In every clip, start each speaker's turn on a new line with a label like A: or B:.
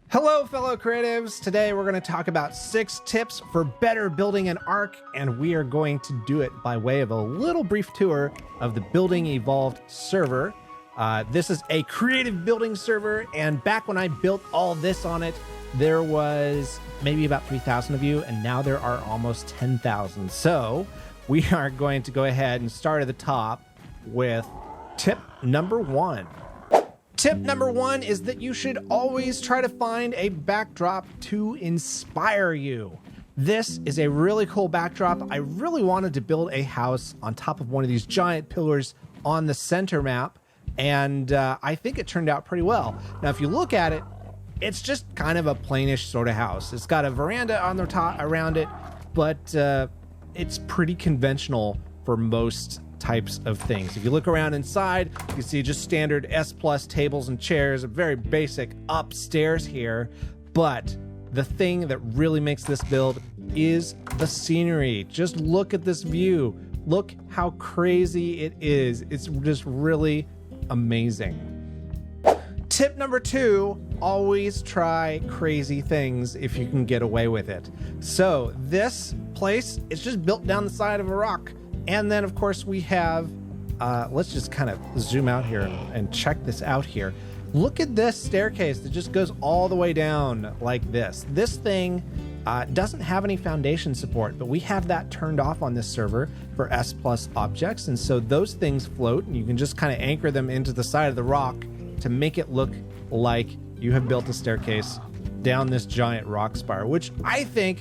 A: Hello, fellow creatives. Today we're going to talk about 6 tips for better building an ARK, and we are going to do it by way of a little brief tour of the Building Evolved server. This is a creative building server, and back when I built all this on it, there was maybe about 3,000 of you, and now there are almost 10,000. So we are going to go ahead and start at the top with tip number 1. Tip number 1 is that you should always try to find a backdrop to inspire you. This is a really cool backdrop. I really wanted to build a house on top of one of these giant pillars on the center map, and I think it turned out pretty well. Now, if you look at it, it's just kind of a plainish sort of house. It's got a veranda on the top around it, but it's pretty conventional for most types of things. If you look around inside, you can see just standard S+ tables and chairs, a very basic upstairs here. But the thing that really makes this build is the scenery. Just look at this view. Look how crazy it is. It's just really amazing. Tip number 2, always try crazy things if you can get away with it. So this place is just built down the side of a rock. And then, of course, we have, let's just kind of zoom out here and check this out here. Look at this staircase that just goes all the way down like this. This thing doesn't have any foundation support, but we have that turned off on this server for S+ objects. And so those things float, and you can just kind of anchor them into the side of the rock to make it look like you have built a staircase down this giant rock spire, which I think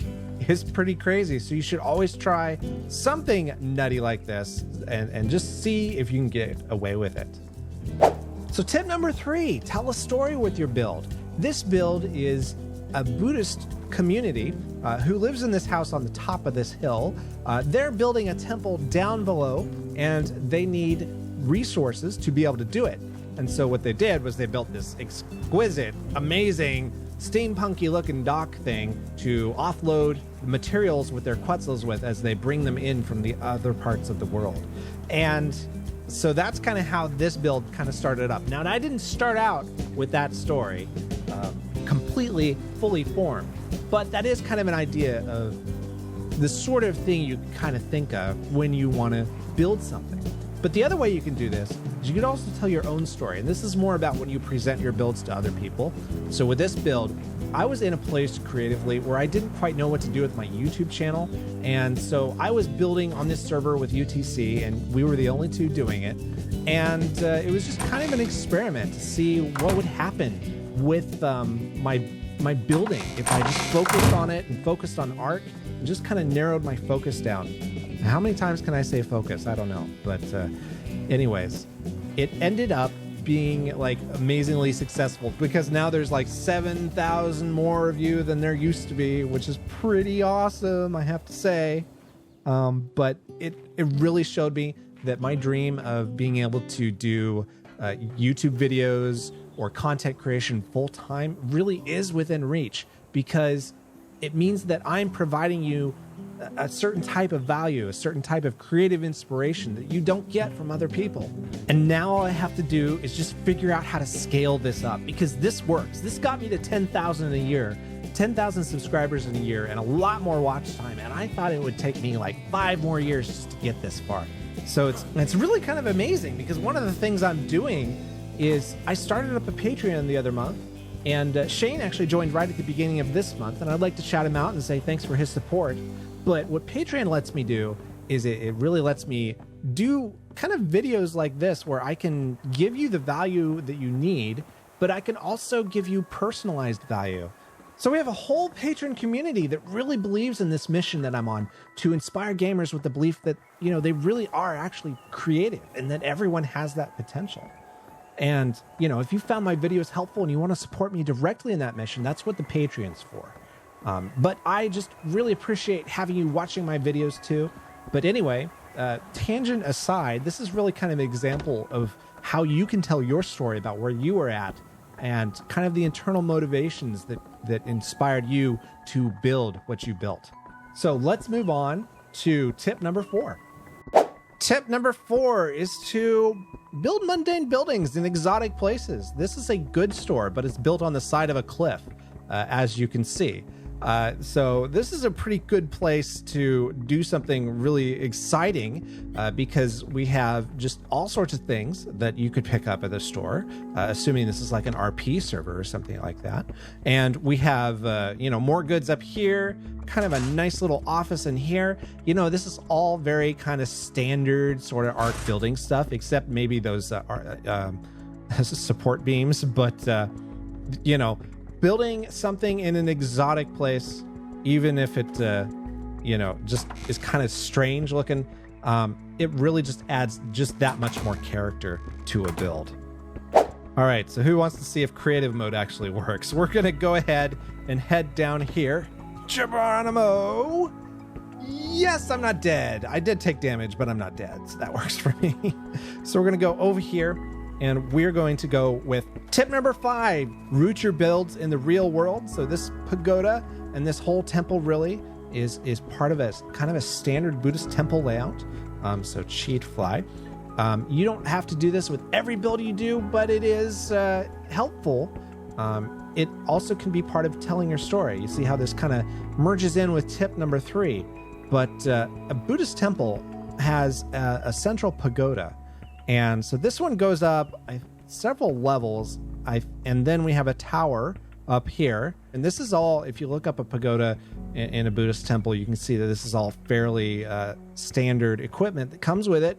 A: is pretty crazy. So you should always try something nutty like this and just see if you can get away with it. So tip number 3, tell a story with your build. This build is a Buddhist community who lives in this house on the top of this hill. They're building a temple down below, and they need resources to be able to do it. And so what they did was they built this exquisite, amazing, steampunky looking dock thing to offload the materials with their Quetzals with as they bring them in from the other parts of the world. And so that's kind of how this build kind of started up. Now, I didn't start out with that story completely fully formed, but that is kind of an idea of the sort of thing you kind of think of when you want to build something. But the other way you can do this is you can also tell your own story. And this is more about when you present your builds to other people. So with this build, I was in a place creatively where I didn't quite know what to do with my YouTube channel. And so I was building on this server with UTC, and we were the only two doing it. And it was just kind of an experiment to see what would happen with my building if I just focused on it and focused on ARK and just kind of narrowed my focus down. How many times can I say focus? I don't know. But anyways, it ended up being like amazingly successful because now there's like 7,000 more of you than there used to be, which is pretty awesome, I have to say. But it really showed me that my dream of being able to do YouTube videos or content creation full time really is within reach, because it means that I'm providing you a certain type of value, a certain type of creative inspiration that you don't get from other people. And now all I have to do is just figure out how to scale this up, because this works. This got me to 10,000 a year, 10,000 subscribers in a year, and a lot more watch time. And I thought it would take me like 5 more years just to get this far. So it's really kind of amazing, because one of the things I'm doing is I started up a Patreon the other month, and Shane actually joined right at the beginning of this month, and I'd like to shout him out and say thanks for his support. But what Patreon lets me do is it really lets me do kind of videos like this where I can give you the value that you need, but I can also give you personalized value. So we have a whole patron community that really believes in this mission that I'm on, to inspire gamers with the belief that, you know, they really are actually creative and that everyone has that potential. And, you know, if you found my videos helpful and you want to support me directly in that mission, that's what the Patreon's for. But I just really appreciate having you watching my videos too. But anyway, tangent aside, this is really kind of an example of how you can tell your story about where you were at and kind of the internal motivations that inspired you to build what you built. So let's move on to tip number 4. Tip number 4 is to build mundane buildings in exotic places. This is a goods store, but it's built on the side of a cliff. as you can see. So this is a pretty good place to do something really exciting because we have just all sorts of things that you could pick up at the store, assuming this is like an RP server or something like that. And we have, more goods up here, kind of a nice little office in here. This is all very kind of standard sort of ARK building stuff, except maybe those support beams. But, building something in an exotic place, even if it, just is kind of strange looking, it really just adds just that much more character to a build. All right, so who wants to see if creative mode actually works? We're going to go ahead and head down here. Geronimo! Yes, I'm not dead. I did take damage, but I'm not dead, so that works for me. So we're going to go over here, and we're going to go with tip number 5, root your builds in the real world. So this pagoda and this whole temple really is part of a kind of a standard Buddhist temple layout. So cheat fly. You don't have to do this with every build you do, but it is helpful. It also can be part of telling your story. You see how this kind of merges in with tip number 3. But a Buddhist temple has a central pagoda. And so this one goes up several levels, and then we have a tower up here. And this is all, if you look up a pagoda in a Buddhist temple, you can see that this is all fairly standard equipment that comes with it.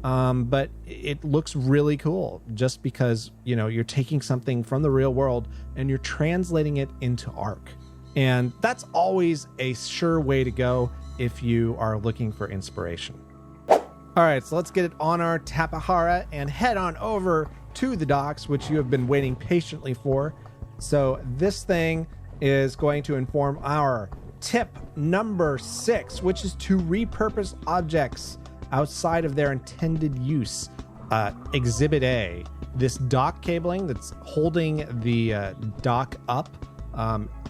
A: But it looks really cool just because, you're taking something from the real world and you're translating it into ARK. And that's always a sure way to go if you are looking for inspiration. All right, so let's get it on our Tapahara and head on over to the docks, which you have been waiting patiently for. So this thing is going to inform our tip number 6, which is to repurpose objects outside of their intended use. Exhibit A, this dock cabling that's holding the dock up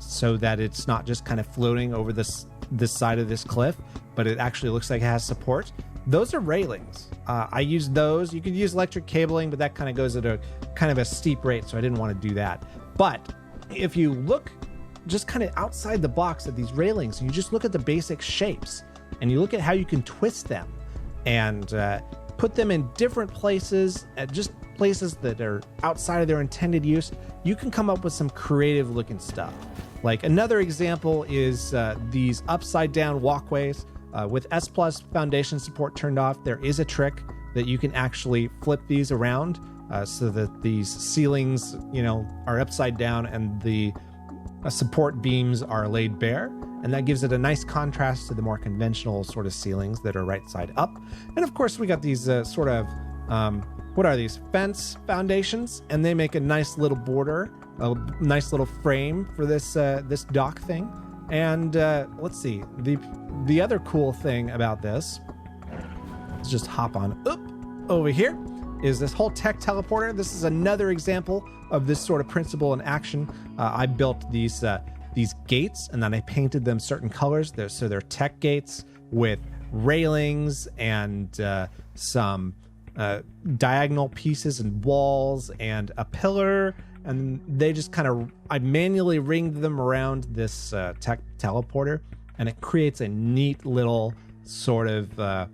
A: so that it's not just kind of floating over this side of this cliff, but it actually looks like it has support. Those are railings. I use those. You could use electric cabling, but that kind of goes at a kind of a steep rate, so I didn't want to do that. But if you look just kind of outside the box at these railings, you just look at the basic shapes, and you look at how you can twist them and put them in different places, at just places that are outside of their intended use, you can come up with some creative looking stuff. Like another example is these upside down walkways. With S+ foundation support turned off, there is a trick that you can actually flip these around so that these ceilings, are upside down and the support beams are laid bare. And that gives it a nice contrast to the more conventional sort of ceilings that are right side up. And of course, we got these what are these? Fence foundations, and they make a nice little border, a nice little frame for this dock thing. And let's see, the other cool thing about this, let's just hop on up over here, is this whole tech teleporter. This is another example of this sort of principle in action. I built these gates, and then I painted them certain colors. So they're tech gates with railings and some diagonal pieces and walls and a pillar. And they just I manually ringed them around this tech teleporter, and it creates a neat little sort of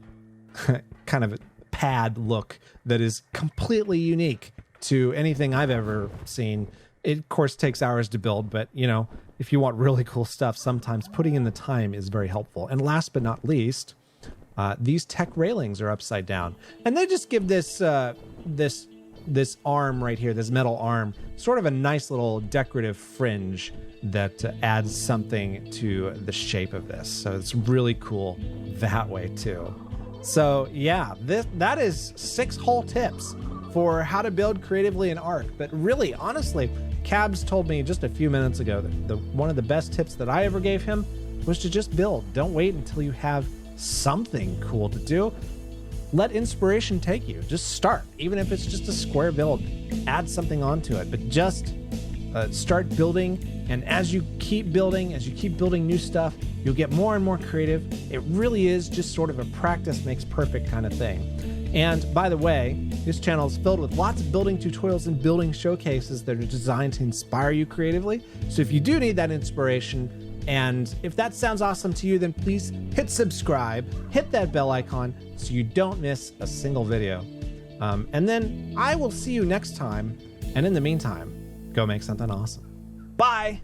A: kind of pad look that is completely unique to anything I've ever seen. It, of course, takes hours to build, but, if you want really cool stuff, sometimes putting in the time is very helpful. And last but not least, these tech railings are upside down. And they just give this arm right here, this metal arm, sort of a nice little decorative fringe that adds something to the shape of this. So it's really cool that way too. So yeah, that is 6 whole tips for how to build creatively in ARK. But really, honestly, Cabs told me just a few minutes ago that one of the best tips that I ever gave him was to just build. Don't wait until you have something cool to do. Let inspiration take you. Just start, even if it's just a square build. Add something onto it, but just start building. And as you keep building new stuff, you'll get more and more creative. It really is just sort of a practice makes perfect kind of thing. And by the way, this channel is filled with lots of building tutorials and building showcases that are designed to inspire you creatively. So if you do need that inspiration, and if that sounds awesome to you, then please hit subscribe, hit that bell icon so you don't miss a single video. And then I will see you next time. And in the meantime, go make something awesome. Bye.